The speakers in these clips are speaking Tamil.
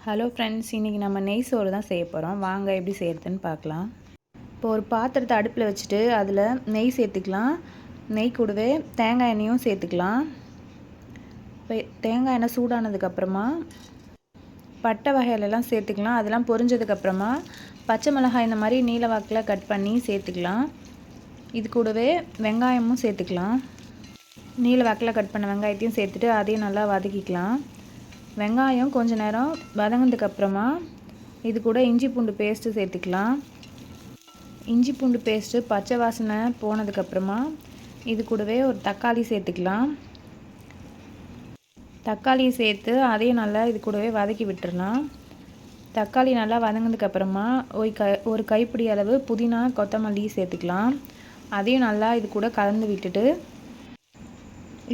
ஹலோ ஃப்ரெண்ட்ஸ், இன்றைக்கி நம்ம நெய் சோறு தான் செய்ய போகிறோம். வாங்க எப்படி செய்கிறதுன்னு பார்க்கலாம். இப்போ ஒரு பாத்திரத்தை அடுப்பில் வச்சுட்டு அதில் நெய் சேர்த்துக்கலாம். நெய் கூடவே தேங்காய் எண்ணெயும் சேர்த்துக்கலாம். இப்போ தேங்காய் எண்ணெய் சூடானதுக்கப்புறமா பட்டை வகையிலலாம் சேர்த்துக்கலாம். அதெல்லாம் பொரிஞ்சதுக்கப்புறமா பச்சை மிளகாய் இந்த மாதிரி நீல வாக்கில் கட் பண்ணி சேர்த்துக்கலாம். இது கூடவே வெங்காயமும் சேர்த்துக்கலாம். நீல வாக்கில் கட் பண்ண வெங்காயத்தையும் சேர்த்துட்டு அதையும் நல்லா வதக்கிக்கலாம். வெங்காயம் கொஞ்சம் நேரம் வதங்கினதுக்கப்புறமா இது கூட இஞ்சி பூண்டு பேஸ்ட்டு சேர்த்துக்கலாம். இஞ்சி பூண்டு பேஸ்ட்டு பச்சை வாசனை போனதுக்கப்புறமா இது கூடவே ஒரு தக்காளி சேர்த்துக்கலாம். தக்காளியை சேர்த்து அதையும் நல்லா இது கூடவே வதக்கி விட்டுடலாம். தக்காளி நல்லா வதங்கினதுக்கப்புறமா ஒரு கைப்பிடி அளவு புதினா கொத்தமல்லி சேர்த்துக்கலாம். அதையும் நல்லா இது கூட கலந்து விட்டுட்டு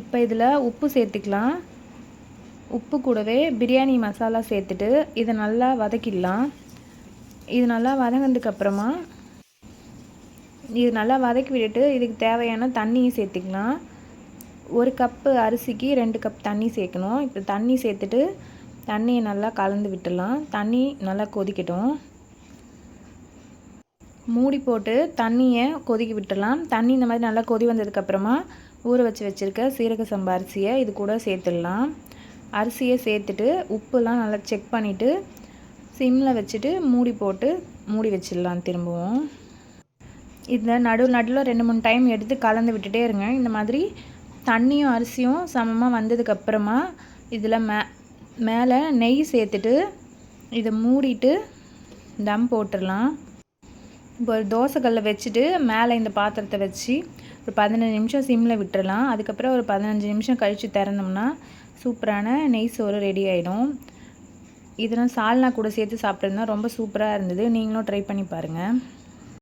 இப்போ இதில் உப்பு சேர்த்துக்கலாம். உப்பு கூடவே பிரியாணி மசாலா சேர்த்துட்டு இதை நல்லா வதக்கிடலாம். இது நல்லா வதங்கினதுக்கப்புறமா இது நல்லா வதக்கி விட்டுட்டு இதுக்கு தேவையான தண்ணியும் சேர்த்துக்கலாம். ஒரு கப்பு அரிசிக்கு 2 கப் தண்ணி சேர்க்கணும். இப்போ தண்ணி சேர்த்துட்டு தண்ணியை நல்லா கலந்து விட்டுடலாம். தண்ணி நல்லா கொதிக்கட்டும். மூடி போட்டு தண்ணியை கொதிக்க விட்டுடலாம். தண்ணி இந்த மாதிரி நல்லா கொதி வந்ததுக்கப்புறமா ஊற வச்சுருக்க சீரக சம்பா அரிசியை இது கூட சேர்த்துடலாம். அரிசியை சேர்த்துட்டு உப்புலாம் நல்லா செக் பண்ணிவிட்டு சிம்மில் வச்சுட்டு மூடி வச்சிடலாம். திரும்பவும் இதில் நடுவில் 2-3 டைம் எடுத்து கலந்து விட்டுட்டே இருங்க. இந்த மாதிரி தண்ணியும் அரிசியும் சமமாக வந்ததுக்கப்புறமா இதில் மேலே நெய் சேர்த்துட்டு இதை மூடிட்டு தம் போட்டுடலாம். இப்போ ஒரு தோசைக்கல்லை வச்சுட்டு மேலே இந்த பாத்திரத்தை வச்சு ஒரு 15 நிமிஷம் சிம்மில் விட்டுறலாம். அதுக்கப்புறம் ஒரு 15 நிமிஷம் கழித்து திறந்தோம்னா சூப்பரான நெய் சோறு ரெடி ஆகிடும். இதெல்லாம் சால்னா கூட சேர்த்து சாப்பிட்ருந்தா ரொம்ப சூப்பராக இருந்தது. நீங்களும் ட்ரை பண்ணி பாருங்கள்.